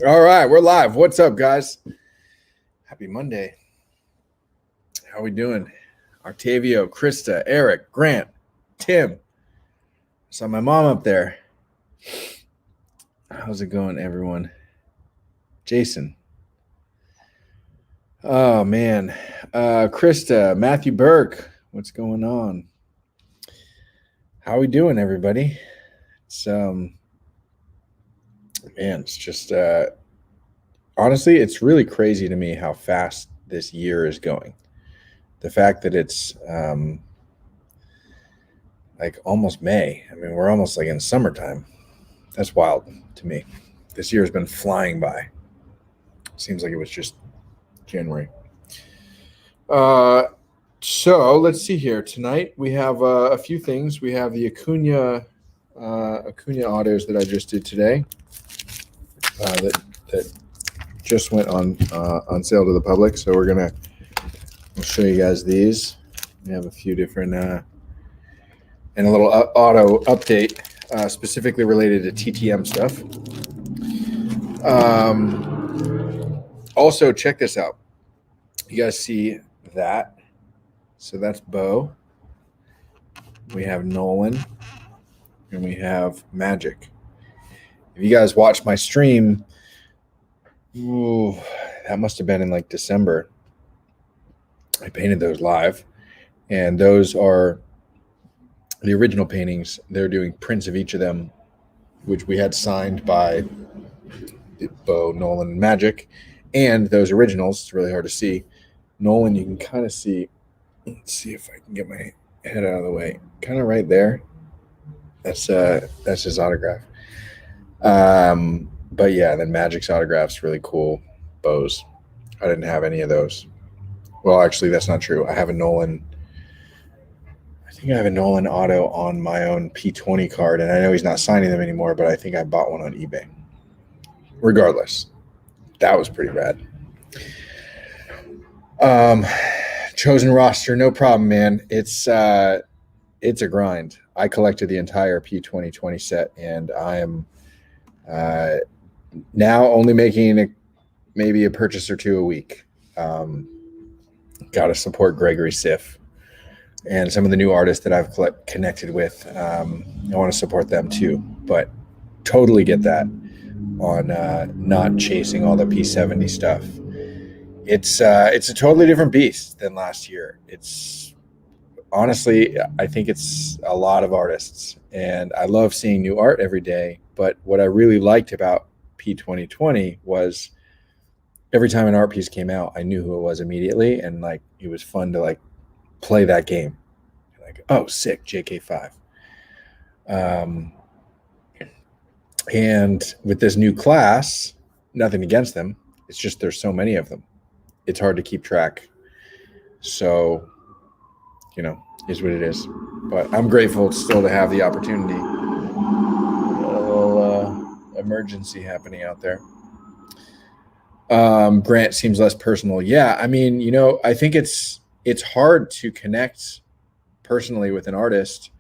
All right, we're live. What's up, guys? Happy Monday. How we doing? Octavio, Krista, Eric, Grant, Tim. Saw my mom up there. How's it going, everyone? Jason. Oh man. Krista, Matthew Burke. What's going on? How we doing, everybody? It's man, it's just honestly, it's really crazy to me how fast this year is going. The fact that it's like almost May. I mean, we're almost like in summertime. That's wild to me. This year has been flying by. Seems like it was just January. So let's see here. Tonight we have a few things. We have the Acuna autos that I just did today. That just went on sale to the public. So I'll show you guys these. We have a few different and a little auto update specifically related to TTM stuff. Also, check this out. You guys see that? So that's Bo. We have Nolan. And we have Magic. If you guys watch my stream, that must have been in like December. I painted those live. And those are the original paintings. They're doing prints of each of them, which we had signed by Bo, Nolan, and Magic. And those originals, it's really hard to see. Nolan, you can kind of see. Let's see if I can get my head out of the way. Kind of right there. That's his autograph. But yeah, then Magic's autograph's really cool. Bo's. I didn't have any of those. Well, actually, that's not true. I have a Nolan. I think I have a Nolan auto on my own P20 card, and I know he's not signing them anymore, but I think I bought one on eBay. Regardless, that was pretty rad. Chosen roster, no problem, man. It's a grind. I collected the entire P2020 set, and I am now only making maybe a purchase or two a week. Got to support Gregory Siff and some of the new artists that I've connected with. I want to support them too, but totally get that on not chasing all the P70 stuff. It's a totally different beast than last year. It's honestly, I think it's a lot of artists, and I love seeing new art every day. But what I really liked about P2020 was every time an art piece came out, I knew who it was immediately, and like it was fun to like play that game. Like, oh, sick, JK5. And with this new class, nothing against them. It's just there's so many of them. It's hard to keep track. So, is what it is. But I'm grateful still to have the opportunity. A little emergency happening out there. Grant seems less personal. Yeah, I mean, I think it's hard to connect personally with an artist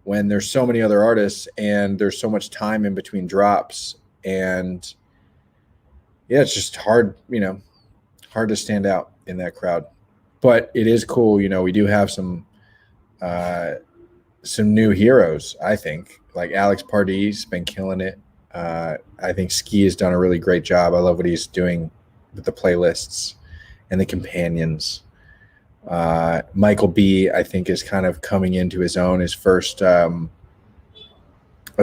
when there's so many other artists and there's so much time in between drops. And yeah, it's just hard, hard to stand out in that crowd. But it is cool, we do have some new heroes, I think. Like Alex Pardee's been killing it. I think Ski has done a really great job. I love what he's doing with the playlists and the companions. Michael B, I think, is kind of coming into his own. His first, I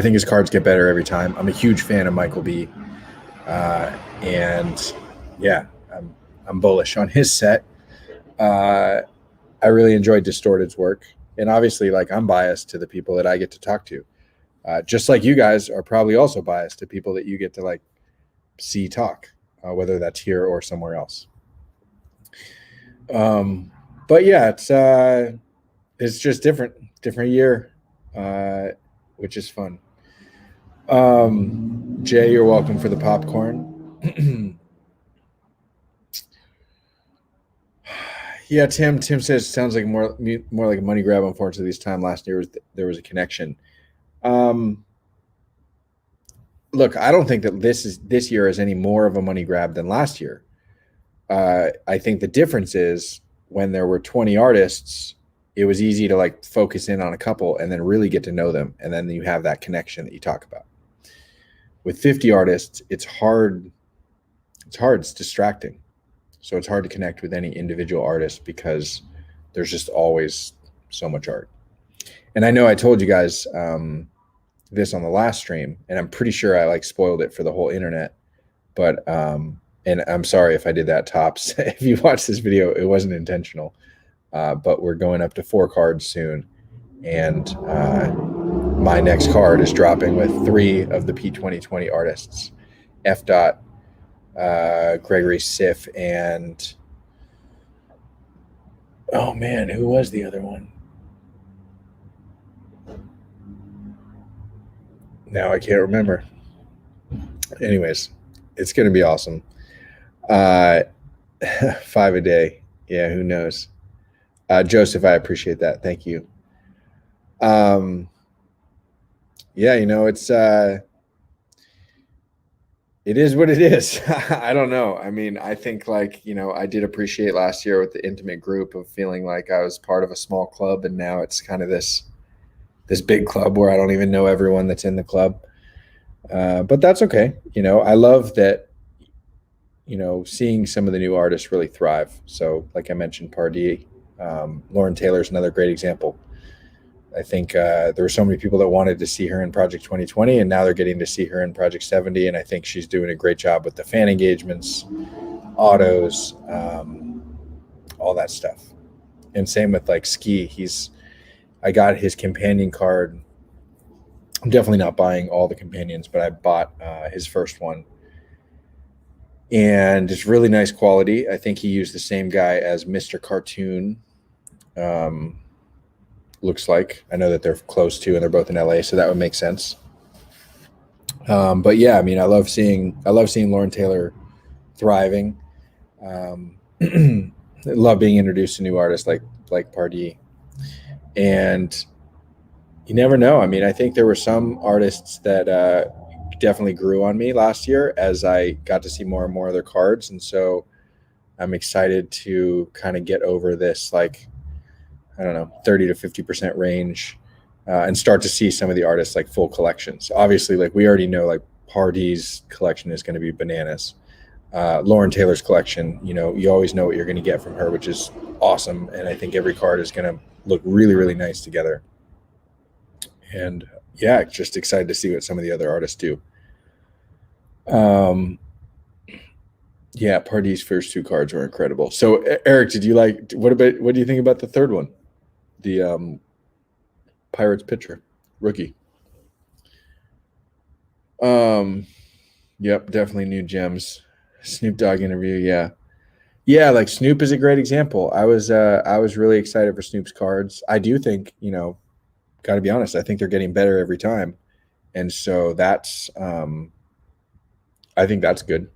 think his cards get better every time. I'm a huge fan of Michael B. And yeah, I'm bullish on his set. I really enjoyed Distorted's work. And obviously, like, I'm biased to the people that I get to talk to. Just like you guys are probably also biased to people that you get to, like, see talk, whether that's here or somewhere else. But yeah, it's just different year, which is fun. Jay, you're welcome for the popcorn. Yeah, Tim says sounds like more like a money grab. Unfortunately, this time last year there was a connection. look, I don't think that this year is any more of a money grab than last year. I think the difference is when there were 20 artists, it was easy to like focus in on a couple and then really get to know them, and then you have that connection that you talk about. With 50 artists, it's hard. It's hard. It's distracting. So it's hard to connect with any individual artist because there's just always so much art. And I know I told you guys this on the last stream, and I'm pretty sure I like spoiled it for the whole internet. But and I'm sorry if I did that, Tops. If you watch this video, it wasn't intentional. But we're going up to 4 cards soon, and my next card is dropping with 3 of the P2020 artists: F. Dot, Gregory Sif, and oh man, who was the other one? Now I can't remember. Anyways, it's going to be awesome. 5 a day. Yeah, who knows? Joseph, I appreciate that. Thank you. Yeah, you know, it is what it is. I don't know. I mean, I think like, you know, I did appreciate last year with the intimate group of feeling like I was part of a small club, and now it's kind of this big club where I don't even know everyone that's in the club. But that's okay. You know, I love that, you know, seeing some of the new artists really thrive. So like I mentioned, Pardee, Lauren Taylor's another great example. I think there were so many people that wanted to see her in Project 2020, and now they're getting to see her in Project 70. And I think she's doing a great job with the fan engagements, autos, all that stuff. And same with like Ski. I got his companion card. I'm definitely not buying all the companions, but I bought his first one. And it's really nice quality. I think he used the same guy as Mr. Cartoon. Looks like. I know that they're close to, and they're both in LA, so that would make sense. But yeah, I mean, I love seeing Lauren Taylor thriving. Love being introduced to new artists like Pardee. And you never know. I mean, I think there were some artists that definitely grew on me last year as I got to see more and more of their cards. And so I'm excited to kind of get over this, like, I don't know, 30 to 50% range and start to see some of the artists like full collections. Obviously, like we already know, like Pardee's collection is going to be bananas. Lauren Taylor's collection, you know, you always know what you're going to get from her, which is awesome. And I think every card is going to look really, really nice together. And yeah, just excited to see what some of the other artists do. Yeah, Pardee's first 2 cards were incredible. So Eric, what do you think about the third one? The Pirates pitcher, rookie. Yep, definitely new gems. Snoop Dogg interview, yeah. Like Snoop is a great example. I was really excited for Snoop's cards. I do think, you know, got to be honest, I think they're getting better every time, and so that's I think that's good.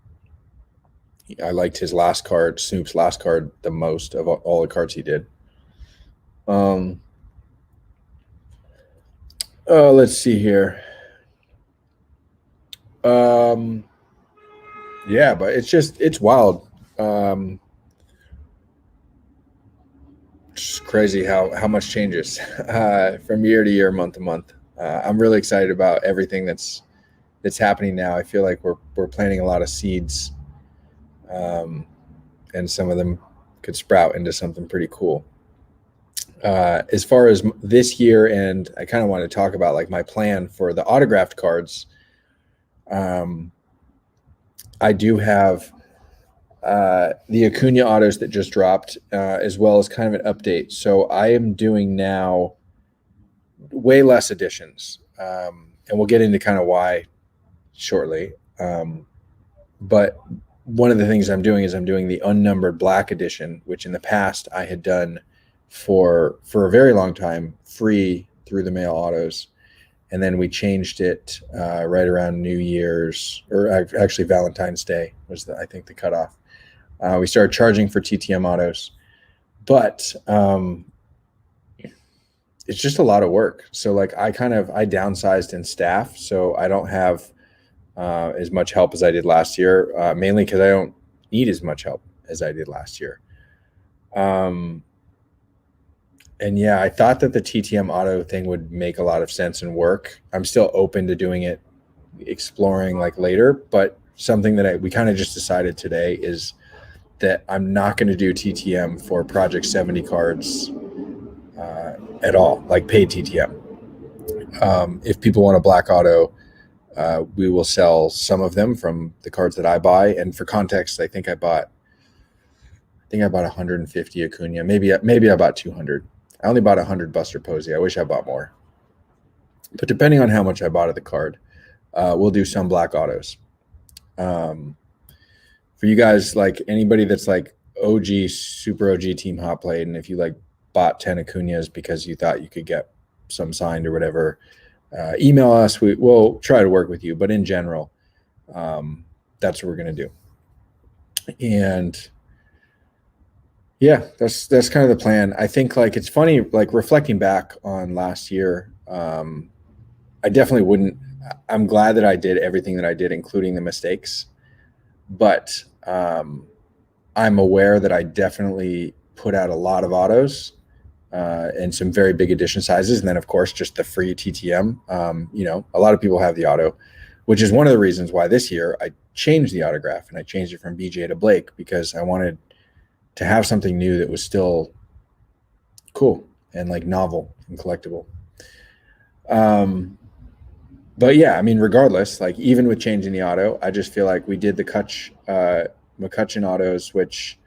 I liked his last card, Snoop's last card, the most of all the cards he did. Let's see here. Yeah, but it's wild. It's crazy how much changes from year to year, month to month. I'm really excited about everything that's happening now. I feel like we're planting a lot of seeds, and some of them could sprout into something pretty cool. As far as this year, and I kind of want to talk about like my plan for the autographed cards. I do have the Acuna autos that just dropped, as well as kind of an update. So I am doing now way less editions, and we'll get into kind of why shortly. But one of the things I'm doing is I'm doing the unnumbered black edition, which in the past I had done for a very long time, free through the mail autos. And then we changed it right around New Year's, or actually Valentine's Day was I think the cutoff. We started charging for TTM autos, but it's just a lot of work. So like I downsized in staff, so I don't have as much help as I did last year, mainly because I don't need as much help as I did last year. And yeah, I thought that the TTM auto thing would make a lot of sense and work. I'm still open to doing it, exploring like later, but something that we kind of just decided today is that I'm not going to do TTM for Project 70 cards at all, like paid TTM. If people want a black auto, we will sell some of them from the cards that I buy. And for context, I think I bought 150 Acuna, maybe I bought 200. I only bought 100 Buster Posey. I wish I bought more. But depending on how much I bought of the card, we'll do some black autos. For you guys, like anybody that's like OG, super OG Team Hot Plate, and if you like bought 10 Acunas because you thought you could get some signed or whatever, email us. We'll try to work with you. But in general, that's what we're going to do. And yeah, that's kind of the plan. I think like it's funny, like reflecting back on last year, I definitely wouldn't. I'm glad that I did everything that I did, including the mistakes. But I'm aware that I definitely put out a lot of autos and some very big edition sizes. And then, of course, just the free TTM. A lot of people have the auto, which is one of the reasons why this year I changed the autograph and I changed it from BJ to Blake, because I wanted to have something new that was still cool and like novel and collectible. But yeah, I mean, regardless, like even with changing the auto, I just feel like we did the McCutcheon autos, which,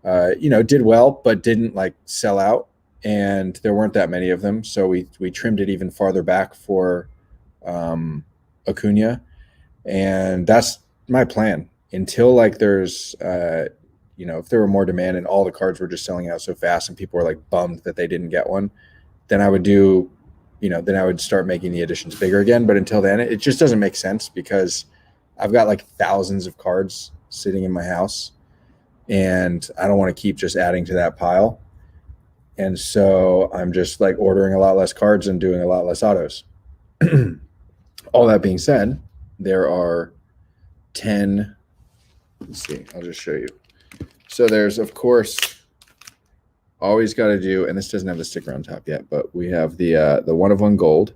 did well, but didn't like sell out. And there weren't that many of them. So we trimmed it even farther back for Acuna. And that's my plan until like there's, if there were more demand and all the cards were just selling out so fast and people were like bummed that they didn't get one, then I would do, then I would start making the editions bigger again. But until then, it just doesn't make sense because I've got like thousands of cards sitting in my house and I don't want to keep just adding to that pile. And so I'm just like ordering a lot less cards and doing a lot less autos. All that being said, there are 10. Let's see, I'll just show you. So there's, of course, always got to do, and this doesn't have the sticker on top yet, but we have the 1 of 1 gold.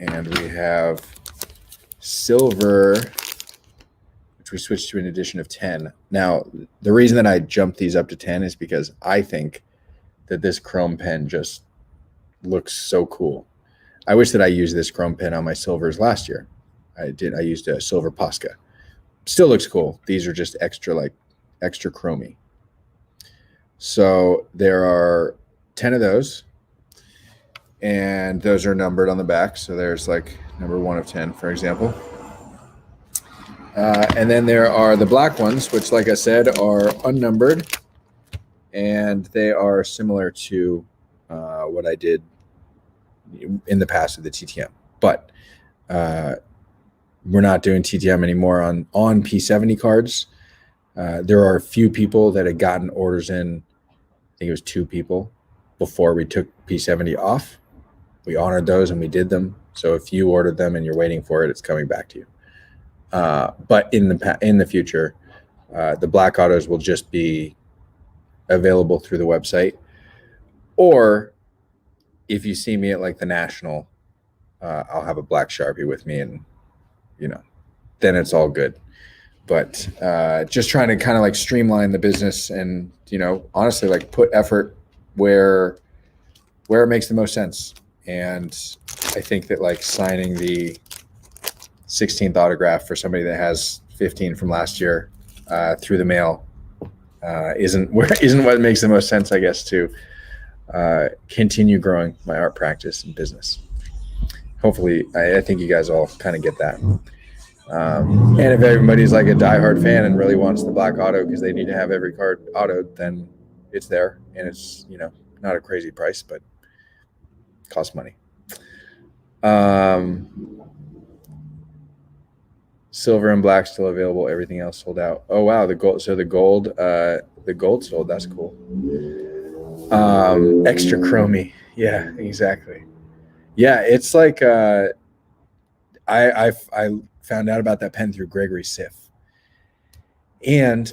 And we have silver, which we switched to an edition of 10. Now, the reason that I jumped these up to 10 is because I think that this chrome pen just looks so cool. I wish that I used this chrome pen on my silvers last year. I used a silver Posca. Still looks cool. These are just extra chromy. So there are 10 of those, and those are numbered on the back. So there's like number 1 of 10, for example. And then there are the black ones, which, like I said, are unnumbered, and they are similar to what I did in the past with the TTM. But we're not doing TTM anymore on P70 cards. There are a few people that had gotten orders in. I think it was 2 people before we took P70 off. We honored those and we did them. So if you ordered them and you're waiting for it, it's coming back to you. But in the future, the black autos will just be available through the website. Or if you see me at like the National, I'll have a black Sharpie with me, and then it's all good. But just trying to kind of like streamline the business and, honestly, like put effort where it makes the most sense. And I think that like signing the 16th autograph for somebody that has 15 from last year through the mail isn't what makes the most sense, I guess, to continue growing my art practice and business. Hopefully, I think you guys all kind of get that. And if everybody's like a diehard fan and really wants the black auto because they need to have every card autoed, then it's there, and it's not a crazy price, but it costs money. Silver and black still available. Everything else sold out. Oh wow, the gold. So the gold sold. That's cool. Extra chromy. Yeah, exactly. Yeah, it's like I found out about that pen through Gregory Siff, and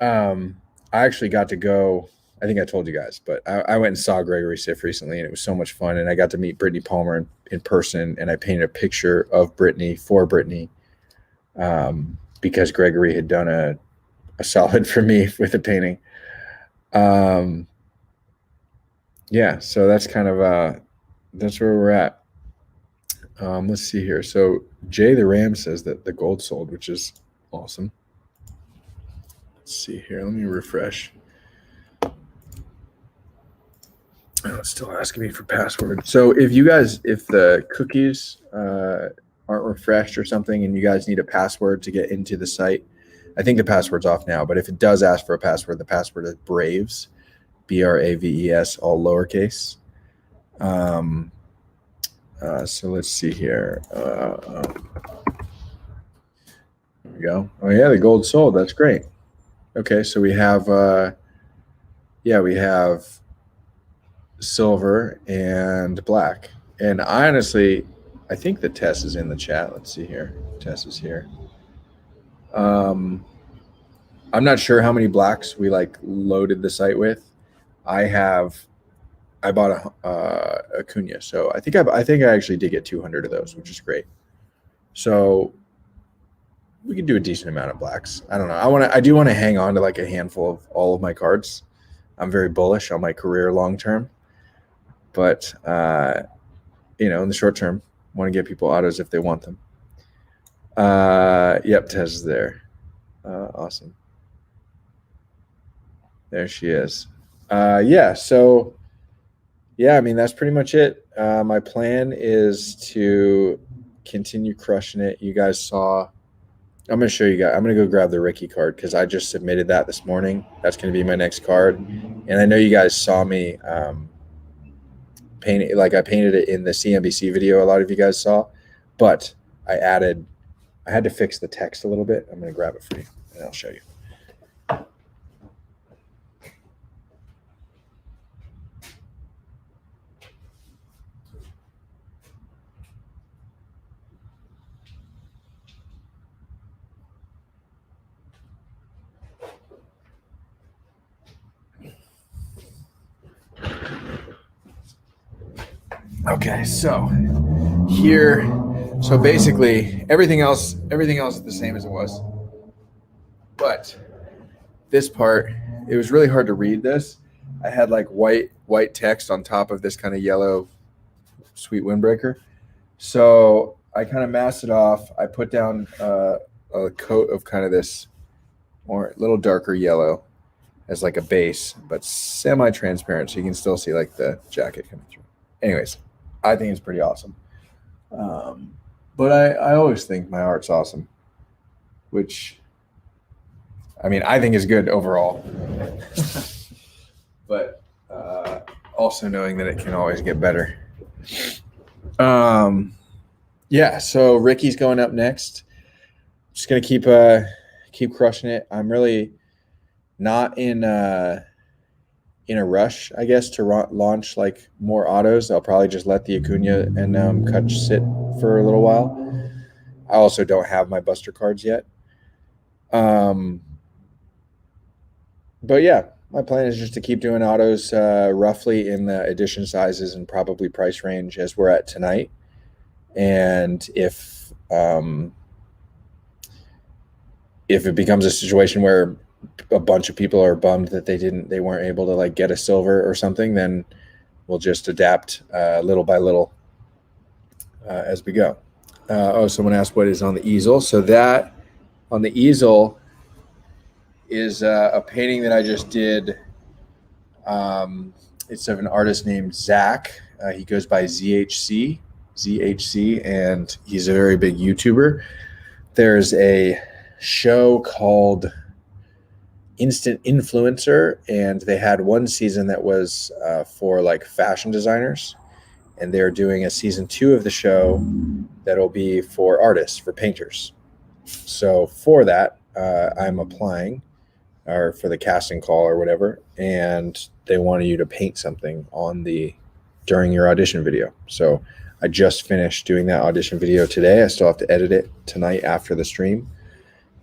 I actually got to go. I think I told you guys, but I went and saw Gregory Siff recently, and it was so much fun. And I got to meet Brittany Palmer in person, and I painted a picture of Brittany for Brittany, because Gregory had done a solid for me with the painting. Yeah, so that's kind of that's where we're at. Let's see here. So Jay the Ram says that the gold sold, which is awesome. Let's see here. Let me refresh. Oh, it's still asking me for password. So if the cookies aren't refreshed or something, and you guys need a password to get into the site, I think the password's off now. But if it does ask for a password, the password is Braves, BRAVES, all lowercase. So let's see here. There we go. Oh yeah, the gold sold. That's great. Okay, so we have we have silver and black. And honestly, I think the Tess is in the chat. Let's see here. Tess is here. I'm not sure how many blacks we loaded the site with. I bought a Acuna, so I think I actually did get 200 of those, which is great. So we can do a decent amount of blacks. I don't know. I do want to hang on to a handful of all of my cards. I'm very bullish on my career long term, but in the short term, I want to get people autos if they want them. Yep, Tess is there. Awesome. There she is. So I mean, that's pretty much it. My plan is to continue crushing it. You guys saw. I'm going to show you guys. I'm going to go grab the Ricky card because I just submitted that this morning. That's going to be my next card. And I know you guys saw me paint it. I painted it in the CNBC video a lot of you guys saw. But I had to fix the text a little bit. I'm going to grab it for you, and I'll show you. Okay, so here, basically everything else is the same as it was, but this part, it was really hard to read this. I had white text on top of this kind of yellow sweet windbreaker, so I kind of masked it off. I put down a coat of kind of this more little darker yellow as a base, but semi-transparent, so you can still see the jacket coming through. Anyways, I think it's pretty awesome. But I always think my art's awesome, which, I mean, I think is good overall. But also knowing that it can always get better. So Ricky's going up next. Just going to keep crushing it. I'm really not in a rush, I guess, to launch more autos. I'll probably just let the Acuna and Kutch sit for a little while. I also don't have my Buster cards yet. But yeah, my plan is just to keep doing autos roughly in the edition sizes and probably price range as we're at tonight. And if it becomes a situation where a bunch of people are bummed that they weren't able to get a silver or something, then we'll just adapt little by little as we go. Someone asked what is on the easel. So that on the easel is a painting that I just did. It's of an artist named Zach. He goes by ZHC, and he's a very big YouTuber. There's a show called Instant Influencer, and they had one season that was for fashion designers, and they're doing a season 2 of the show that'll be for artists, for painters. So for that, I'm applying, or for the casting call or whatever, and they wanted you to paint something during your audition video. So I just finished doing that audition video today. I still have to edit it tonight after the stream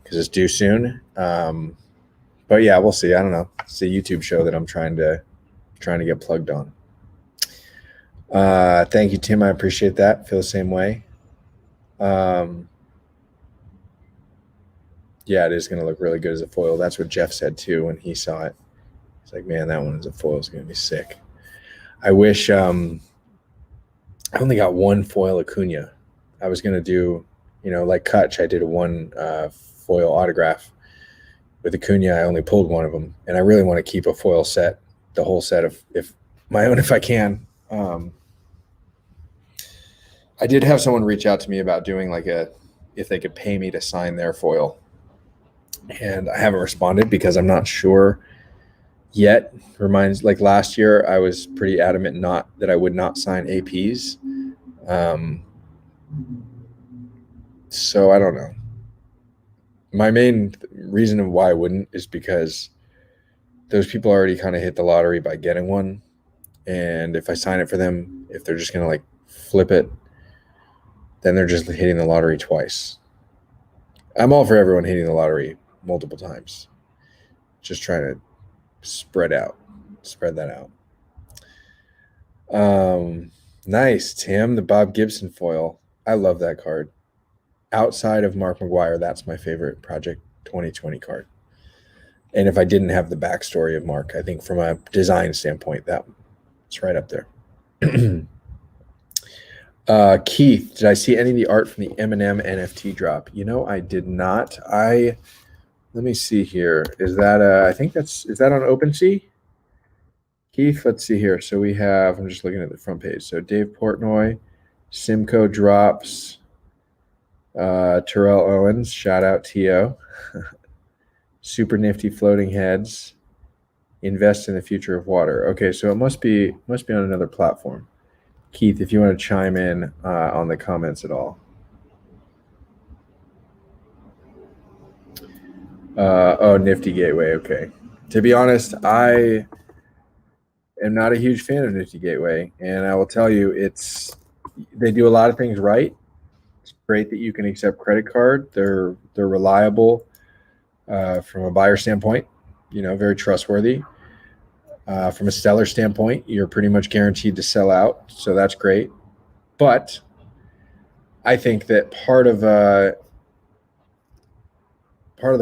because it's due soon. But yeah, we'll see. I don't know. It's a YouTube show that I'm trying to get plugged on. Thank you, Tim. I appreciate that. Feel the same way. Yeah, it is going to look really good as a foil. That's what Jeff said too when he saw it. He's like, man, that one as a foil is going to be sick. I wish I only got one foil Acuna. I was going to do, like Kutch, I did a one foil autograph. With Acuna, I only pulled one of them. And I really want to keep a foil set, the whole set if I can. I did have someone reach out to me about doing if they could pay me to sign their foil. And I haven't responded because I'm not sure yet. Reminds like last year, I was pretty adamant that I would not sign APs. So I don't know. My main reason of why I wouldn't is because those people already kind of hit the lottery by getting one. And if I sign it for them, if they're just going to flip it, then they're just hitting the lottery twice. I'm all for everyone hitting the lottery multiple times. Just trying to spread that out. Nice, Tim, the Bob Gibson foil. I love that card. Outside of Mark McGwire, that's my favorite Project 2020 card. And if I didn't have the backstory of Mark, I think from a design standpoint, it's right up there. Keith, did I see any of the art from the Eminem NFT drop? I did not. Let me see here. Is that is that on OpenSea? Keith, let's see here. So we have, I'm just looking at the front page. So Dave Portnoy, Simcoe drops, Terrell Owens, shout out T.O. Super nifty floating heads, invest in the future of water. Okay, so it must be on another platform. Keith, if you want to chime in on the comments at all. Nifty Gateway. Okay. To be honest, I am not a huge fan of Nifty Gateway, and I will tell you, they do a lot of things right. It's great that you can accept credit card. They're reliable from a buyer standpoint. Very trustworthy. From a seller standpoint, you're pretty much guaranteed to sell out, so that's great. But I think that part of the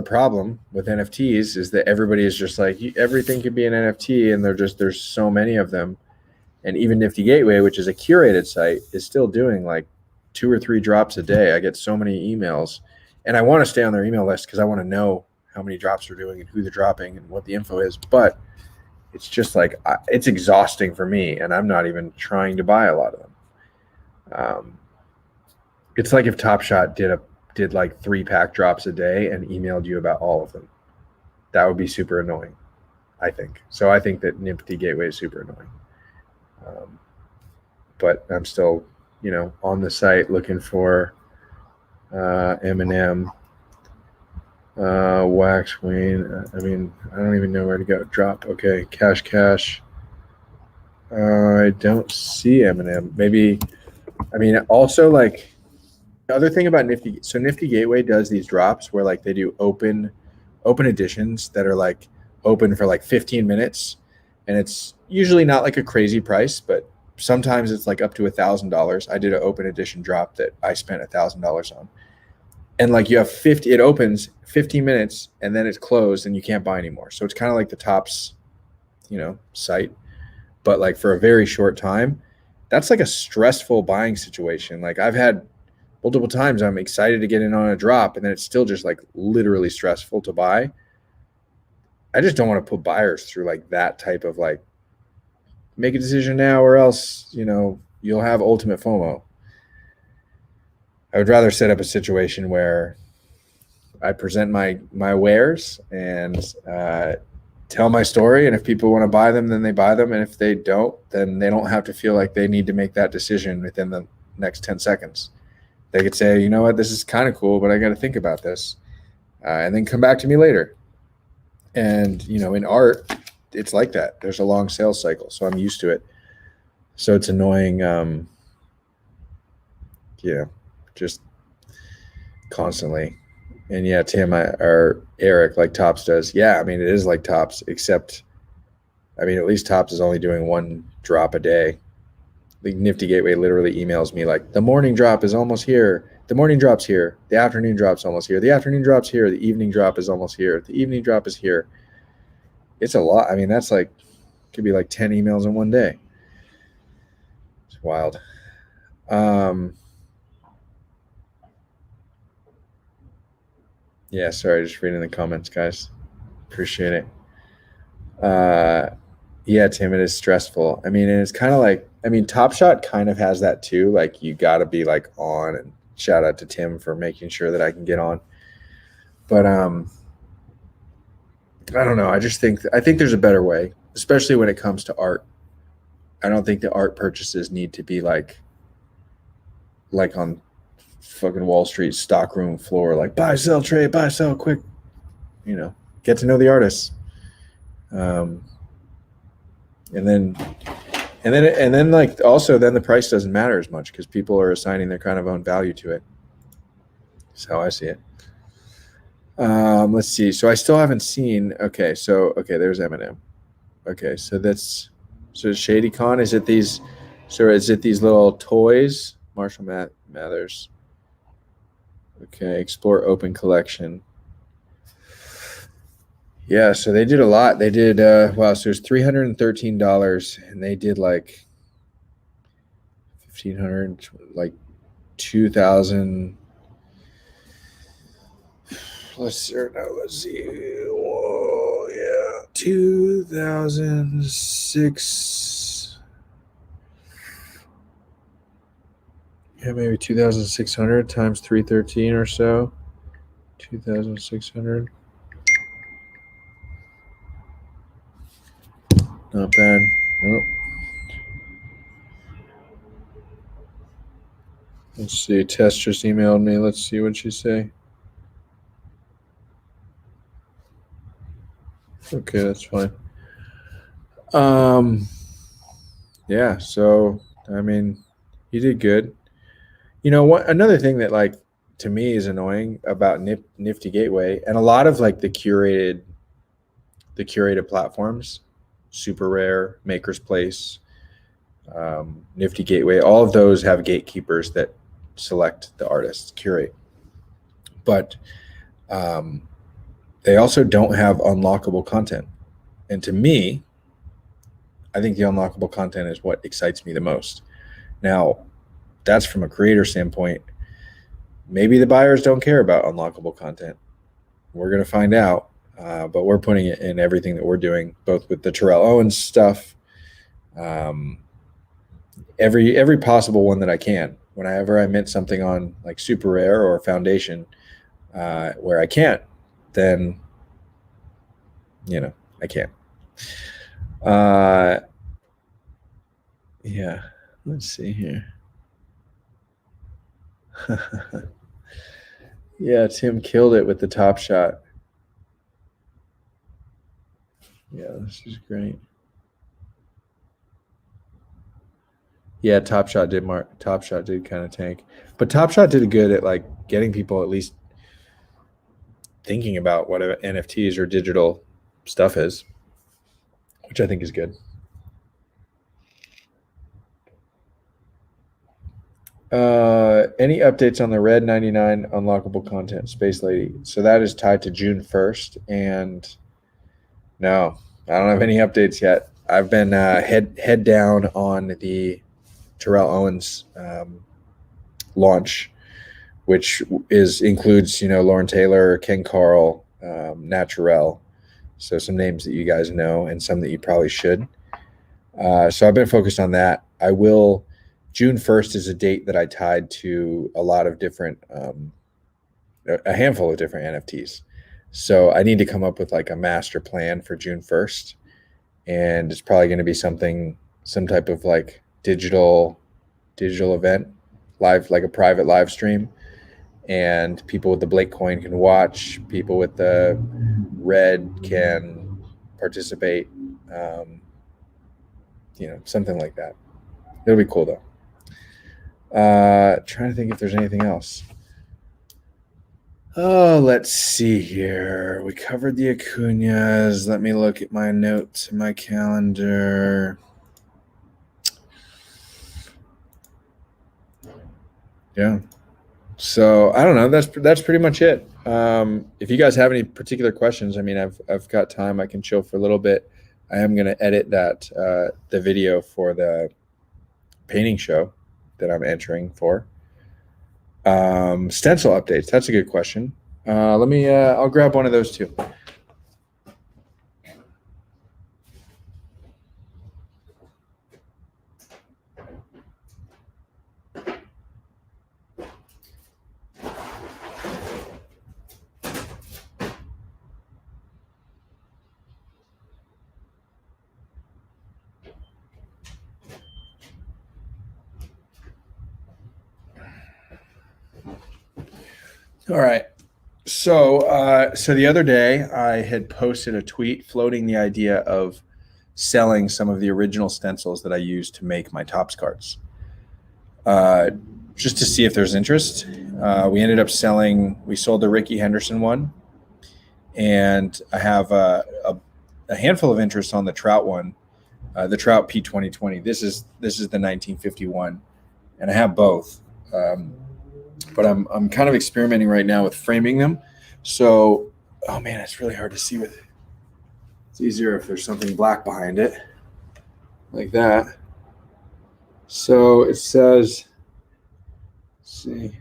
problem with NFTs is that everybody is just like, everything can be an NFT, and there's so many of them. And even Nifty Gateway, which is a curated site, is still doing 2 or 3 drops a day. I get so many emails, and I want to stay on their email list because I want to know how many drops they're doing and who they're dropping and what the info is. But it's just it's exhausting for me, and I'm not even trying to buy a lot of them. It's like if Top Shot did 3-pack drops a day and emailed you about all of them. That would be super annoying, I think. So I think that Nifty Gateway is super annoying. But I'm still, on the site looking for Eminem, Wax Wayne. I don't even know where to go. Drop. Okay, Cash. I don't see Eminem. Maybe. Also the other thing about Nifty. So Nifty Gateway does these drops where they do open editions that are open for 15 minutes, and it's usually not a crazy price, but sometimes it's up to $1,000. I did an open edition drop that I spent $1,000 on. And you have 50, it opens 15 minutes and then it's closed and you can't buy anymore. So it's kind of like the Topps, site, but for a very short time. That's a stressful buying situation. I've had multiple times I'm excited to get in on a drop and then it's still just literally stressful to buy. I just don't want to put buyers through that type of make a decision now or else, you'll have ultimate FOMO. I would rather set up a situation where I present my wares and tell my story. And if people want to buy them, then they buy them. And if they don't, then they don't have to feel like they need to make that decision within the next 10 seconds. They could say, you know what, this is kind of cool, but I got to think about this. And then come back to me later. And, in art, it's like that. There's a long sales cycle. So I'm used to it. So it's annoying. just constantly. And yeah, Tim or Eric, like Tops does. Yeah, I mean, it is like Tops, except, I mean, at least Tops is only doing one drop a day. The Nifty Gateway literally emails me like, the morning drop is almost here. The morning drop's here. The afternoon drop's almost here. The afternoon drop's here. The evening drop is almost here. The evening drop is here. It's a lot. I mean, that's like, could be like 10 emails in one day. It's wild. Yeah, sorry, just reading the comments, guys. Appreciate it. Yeah, Tim, it is stressful. I mean, and it's kind of like, I mean, Top Shot kind of has that too. Like, you got to be like on, and shout out to Tim for making sure that I can get on. But I don't know. I think there's a better way, especially when it comes to art. I don't think the art purchases need to be like on fucking Wall Street stockroom floor, like buy, sell, trade, buy, sell, quick. Get to know the artists. And then like also then the price doesn't matter as much because people are assigning their kind of own value to it. That's how I see it. Let's see. So I still haven't seen. Okay, there's Eminem. Okay, so Shady Con, is it these little toys? Marshall Mathers. Okay, explore open collection. Yeah, so they did a lot. They did wow, so it was $313, and they did like 1,500, like 2,000. Let's see. Whoa, yeah, 2006. Yeah, maybe 2,600 times 313 or so. 2,600. Not bad. Nope. Let's see. Tess just emailed me. Let's see what she say. Okay, that's fine. Yeah, so I mean, he did good. What another thing that like to me is annoying about Nifty Gateway and a lot of like the curated platforms, Super Rare, Maker's Place, Nifty Gateway, all of those have gatekeepers that select the artists, curate. But they also don't have unlockable content. And to me, I think the unlockable content is what excites me the most. Now, that's from a creator standpoint. Maybe the buyers don't care about unlockable content. We're going to find out. But we're putting it in everything that we're doing, both with the Terrell Owens stuff, every possible one that I can. Whenever I mint something on like Super Rare or Foundation, where I can't, then I can't. Yeah, let's see here. Yeah, Tim killed it with the Top Shot. Yeah, this is great. Yeah, Top Shot did kind of tank, but Top Shot did good at like getting people at least thinking about what NFTs or digital stuff is, which I think is good. Any updates on the Red 99 unlockable content, Space Lady? So that is tied to June 1st, and no, I don't have any updates yet. I've been head down on the Terrell Owens launch, which includes Lauren Taylor, Ken Carl, Naturel, so some names that you guys know and some that you probably should. So I've been focused on that. I will. June 1st is a date that I tied to a lot of different, a handful of different NFTs. So I need to come up with like a master plan for June 1st. And it's probably going to be some type of like digital event, live, like a private live stream. And people with the Blake coin can watch, people with the red can participate, something like that. It'll be cool though. Trying to think if there's anything else. Oh, let's see here. We covered the Acunas. Let me look at my notes in my calendar. Yeah. So I don't know. That's pretty much it. If you guys have any particular questions, I mean, I've got time. I can chill for a little bit. I am going to edit that the video for the painting show that I'm entering for. Stencil updates. That's a good question. Let me. I'll grab one of those too. All right. So the other day I had posted a tweet floating the idea of selling some of the original stencils that I used to make my Topps cards, just to see if there's interest. We ended up we sold the Ricky Henderson one, and I have a handful of interest on the Trout one, the Trout P2020. This is the 1951, and I have both. But I'm kind of experimenting right now with framing them. So, oh man, it's really hard to see with it. It's easier if there's something black behind it, like that. So it says, let's see.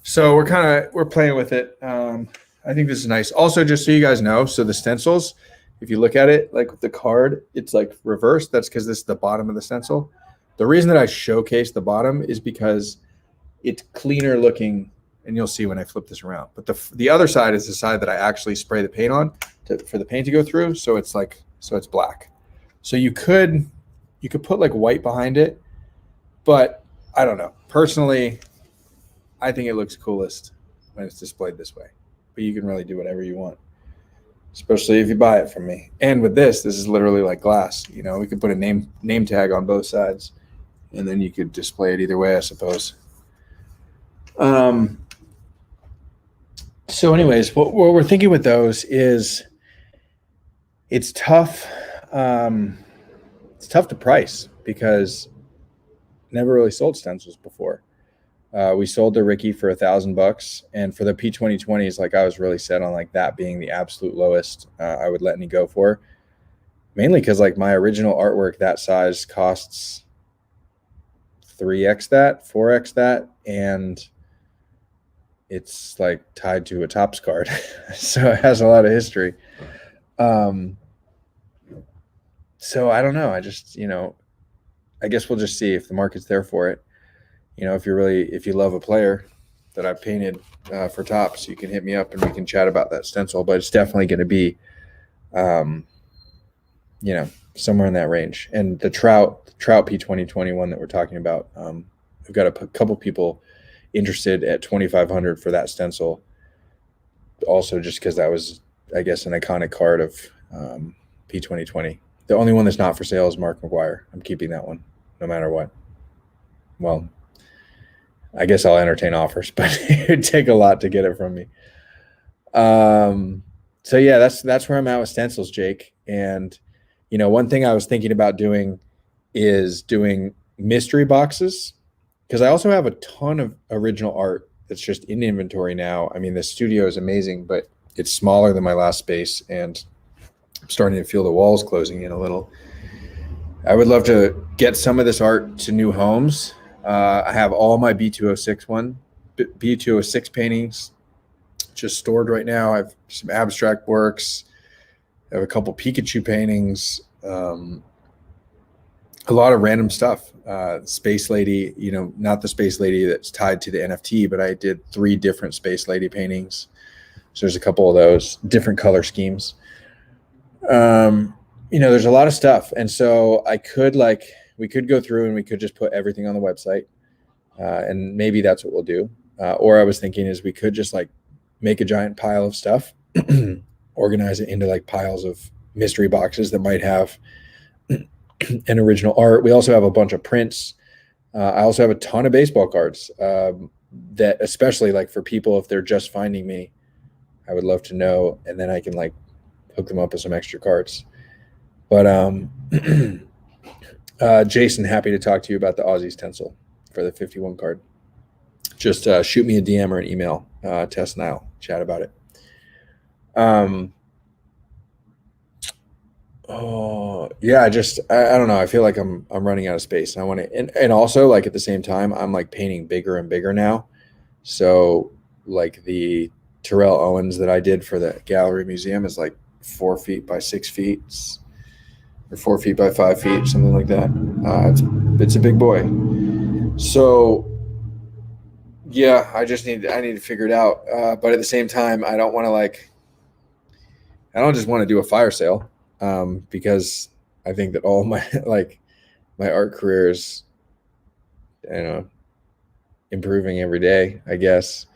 So we're playing with it. I think this is nice. Also, just so you guys know, so the stencils, if you look at it, like with the card, it's like reversed. That's because this is the bottom of the stencil. The reason that I showcase the bottom is because it's cleaner looking, and you'll see when I flip this around. But the other side is the side that I actually spray the paint on for the paint to go through. So it's black. So you could put like white behind it, but I don't know. Personally, I think it looks coolest when it's displayed this way. But you can really do whatever you want, especially if you buy it from me. And with this is literally like glass. You know, we could put a name tag on both sides, and then you could display it either way, I suppose. So anyways, what we're thinking with those is it's tough. It's tough to price because never really sold stencils before. We sold the Ricky for $1,000, and for the P2020s, like I was really set on like that being the absolute lowest I would let any go for. Mainly because like my original artwork that size costs 3x that, 4x that, and it's like tied to a Topps card, so it has a lot of history. So I don't know. I just I guess we'll just see if the market's there for it. If you love a player that I've painted for Topps, you can hit me up and we can chat about that stencil. But it's definitely going to be, somewhere in that range. And the Trout P2021 that we're talking about, we've got a couple people interested at $2,500 for that stencil. Also, just because that was, I guess, an iconic card of P2020. The only one that's not for sale is Mark McGwire. I'm keeping that one, no matter what. Well, I guess I'll entertain offers, but it would take a lot to get it from me. So yeah, that's where I'm at with stencils, Jake. And one thing I was thinking about doing is doing mystery boxes, because I also have a ton of original art that's just in inventory now. I mean, the studio is amazing, but it's smaller than my last space, and I'm starting to feel the walls closing in a little. I would love to get some of this art to new homes. I have all my B206 paintings just stored right now. I have some abstract works. I have a couple Pikachu paintings, a lot of random stuff. Space Lady, not the Space Lady that's tied to the NFT, but I did 3 different Space Lady paintings. So there's a couple of those different color schemes. There's a lot of stuff. And so we could go through and we could just put everything on the website. And maybe that's what we'll do. Or I was thinking is we could just like make a giant pile of stuff, organize it into like piles of mystery boxes that might have and original art. We also have a bunch of prints. I also have a ton of baseball cards that, especially like for people, if they're just finding me, I would love to know, and then I can like hook them up with some extra cards. But Jason, happy to talk to you about the Aussies stencil for the 51 card. Just shoot me a DM or an email, Tess and I'll chat about it. Oh yeah, I don't know. I feel like I'm running out of space, and I want to, and also like at the same time, I'm like painting bigger and bigger now. So like the Terrell Owens that I did for the gallery museum is like 4 feet by 6 feet, or 4 feet by 5 feet, something like that. It's a big boy. So yeah, I need to figure it out. But at the same time, I don't just want to do a fire sale, because I think that all my my art career is, improving every day, I guess.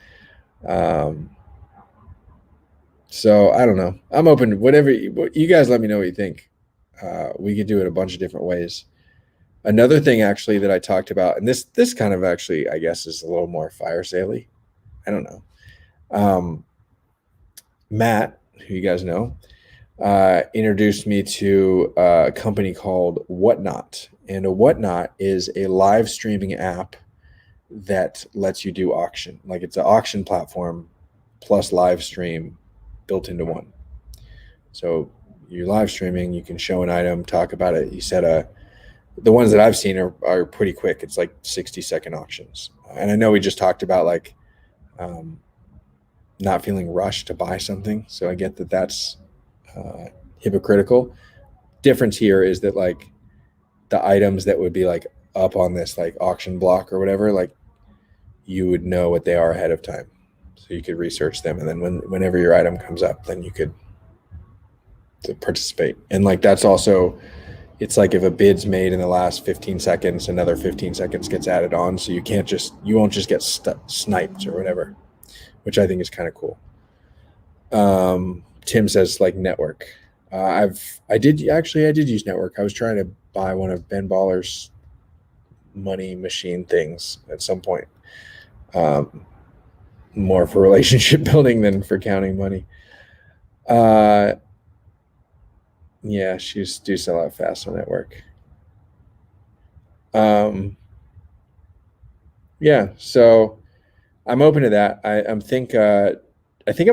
So I don't know. I'm open to whatever you guys let me know what you think. We could do it a bunch of different ways. Another thing actually that I talked about, and this kind of actually I guess is a little more fire saley. I don't know. Matt, who you guys know, introduced me to a company called Whatnot, and a Whatnot is a live streaming app that lets you do auction. Like it's an auction platform plus live stream built into one. So you're live streaming, you can show an item, talk about it. You set the ones that I've seen are pretty quick. It's like 60-second auctions. And I know we just talked about like not feeling rushed to buy something. So I get that that's hypocritical. Difference here is that like the items that would be like up on this like auction block or whatever, like you would know what they are ahead of time. So you could research them, and then whenever your item comes up, then you could participate. And like that's also, it's like if a bid's made in the last 15 seconds, another 15 seconds gets added on. So you won't just get sniped or whatever, which I think is kind of cool. Tim says like network. I did use network. I was trying to buy one of Ben Baller's money machine things at some point. More for relationship building than for counting money. Yeah, she's do sell out fast on network. Yeah, so I'm open to that. I think I'm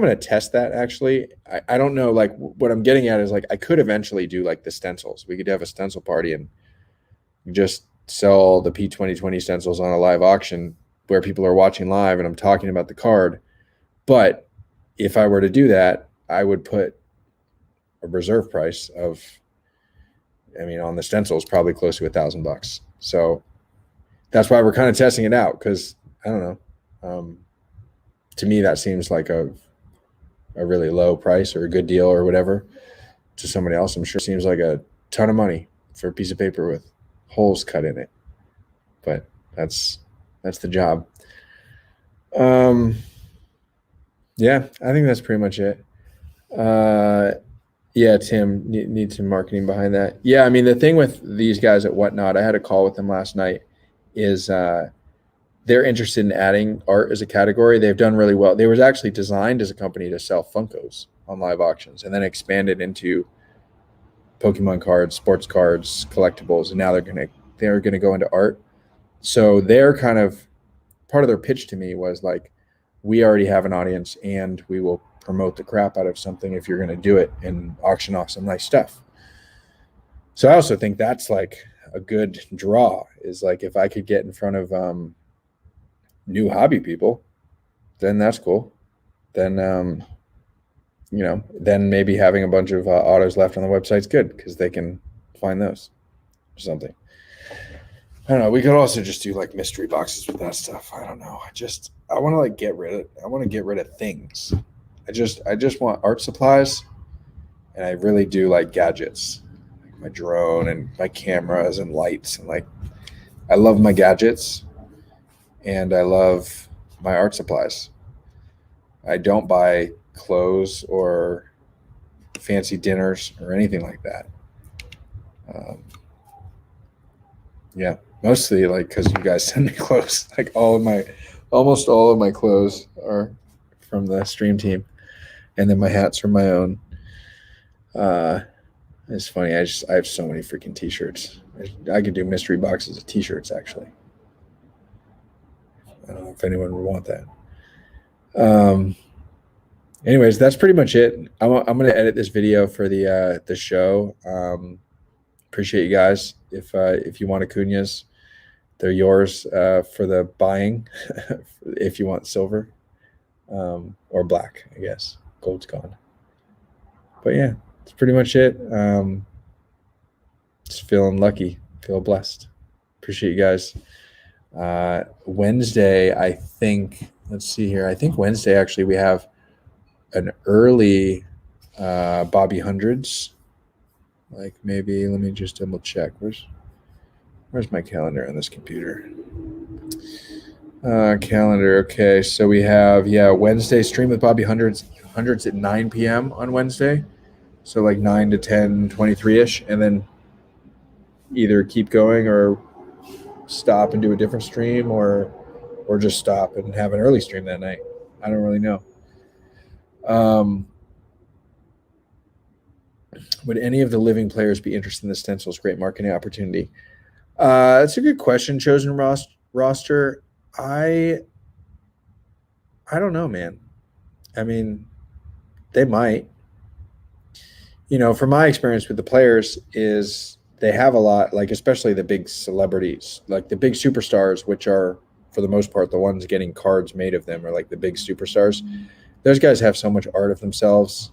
going to test that actually. I don't know, like what I'm getting at is like I could eventually do like the stencils. We could have a stencil party and just sell the P2020 stencils on a live auction where people are watching live and I'm talking about the card. But if I were to do that, I would put a reserve price of, on the stencils, probably close to $1,000. So that's why we're kind of testing it out, because I don't know. To me, that seems like a really low price or a good deal or whatever. To somebody else, I'm sure it seems like a ton of money for a piece of paper with holes cut in it. But that's the job. Yeah, I think that's pretty much it. Yeah, Tim, need some marketing behind that. Yeah, the thing with these guys at Whatnot, I had a call with them last night, is they're interested in adding art as a category. They've done really well. They was actually designed as a company to sell Funkos on live auctions and then expanded into Pokemon cards, sports cards, collectibles, and now they're gonna go into art. So they're kind of, part of their pitch to me was like, we already have an audience and we will promote the crap out of something if you're going to do it and auction off some nice stuff. So I also think that's like a good draw, is like if I could get in front of new hobby people, then that's cool. Then then maybe having a bunch of autos left on the website's good because they can find those or something. I don't know. We could also just do like mystery boxes with that stuff. I don't know. I want to like get rid of things. I just want art supplies, and I really do like gadgets, like my drone and my cameras and lights, and like I love my gadgets and I love my art supplies. I don't buy clothes or fancy dinners or anything like that. Yeah, mostly like because you guys send me clothes. Like almost all of my clothes are from the stream team, and then my hats are my own. Uh, it's funny. I have so many freaking t-shirts. I could do mystery boxes of t-shirts actually. I don't know if anyone would want that. Um, anyways, that's pretty much it. I'm gonna edit this video for the show. Appreciate you guys. If you want Acuna's, they're yours for the buying. If you want silver or black, I guess gold's gone. But yeah, that's pretty much it. Just feeling lucky, feel blessed. Appreciate you guys. Wednesday, I think. Let's see here. I think Wednesday actually we have an early Bobby Hundreds. Like maybe let me just double check. Where's my calendar on this computer? Calendar. Okay, so we have Wednesday stream with Bobby Hundreds at 9 p.m. on Wednesday. So like 9 to 10, 23-ish, and then either keep going or stop and do a different stream or just stop and have an early stream that night. I don't really know. Would any of the living players be interested in the stencils? Great marketing opportunity. That's a good question. Chosen roster. I don't know, man. I mean, they might. From my experience with the players is they have a lot, like especially the big celebrities, like the big superstars, which are for the most part the ones getting cards made of them, are like the big superstars. Those guys have so much art of themselves.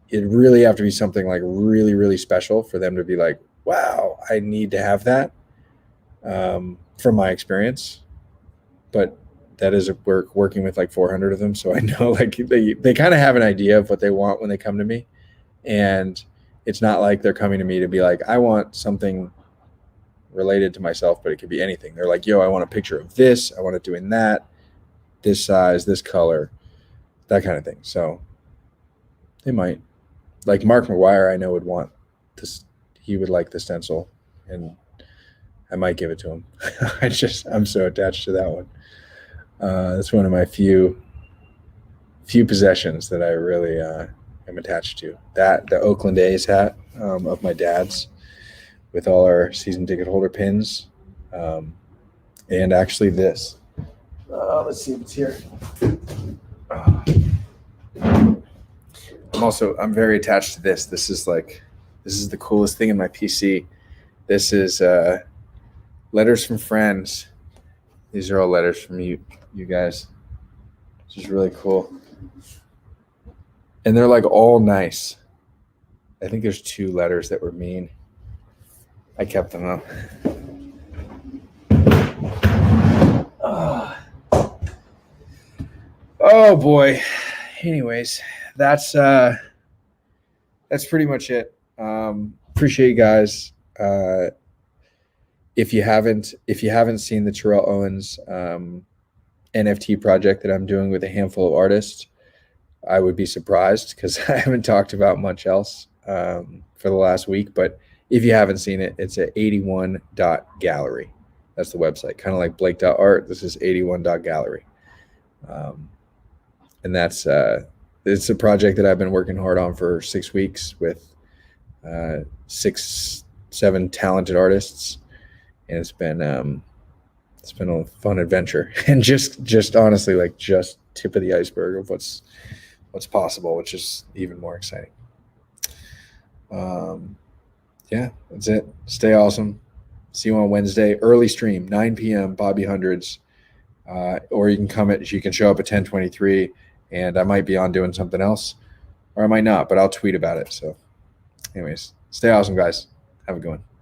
It really have to be something like really, really special for them to be like, wow, I need to have that. From my experience, but that is working with like 400 of them, so I know like they kind of have an idea of what they want when they come to me, and it's not like they're coming to me to be like, I want something related to myself, but it could be anything. They're like, yo, I want a picture of this, I want it doing that, this size, this color, that kind of thing. So they might. Like Mark McGuire, I know would want this. He would like the stencil, and I might give it to him. I'm so attached to that one. That's one of my few possessions that I really am attached to. That the Oakland A's hat of my dad's with all our season ticket holder pins, and actually this. Let's see if it's here. I'm very attached to this. This is the coolest thing in my PC. This is letters from friends. These are all letters from you guys, which is really cool. And they're like all nice. I think there's 2 letters that were mean. I kept them up. Oh boy. Anyways, that's pretty much it. Appreciate you guys. If you haven't seen the Terrell Owens NFT project that I'm doing with a handful of artists, I would be surprised because I haven't talked about much else for the last week. But if you haven't seen it, it's at 81.gallery. That's the website. Kind of like Blake.art. This is 81.gallery. And that's it's a project that I've been working hard on for 6 weeks with 6-7 talented artists, and it's been a fun adventure, and just honestly like just tip of the iceberg of what's possible, which is even more exciting. Yeah, that's it. Stay awesome. See you on Wednesday, early stream, 9 p.m. Bobby Hundreds, or you can show up at 10:23. And I might be on doing something else, or I might not, but I'll tweet about it. So anyways, stay awesome, guys. Have a good one.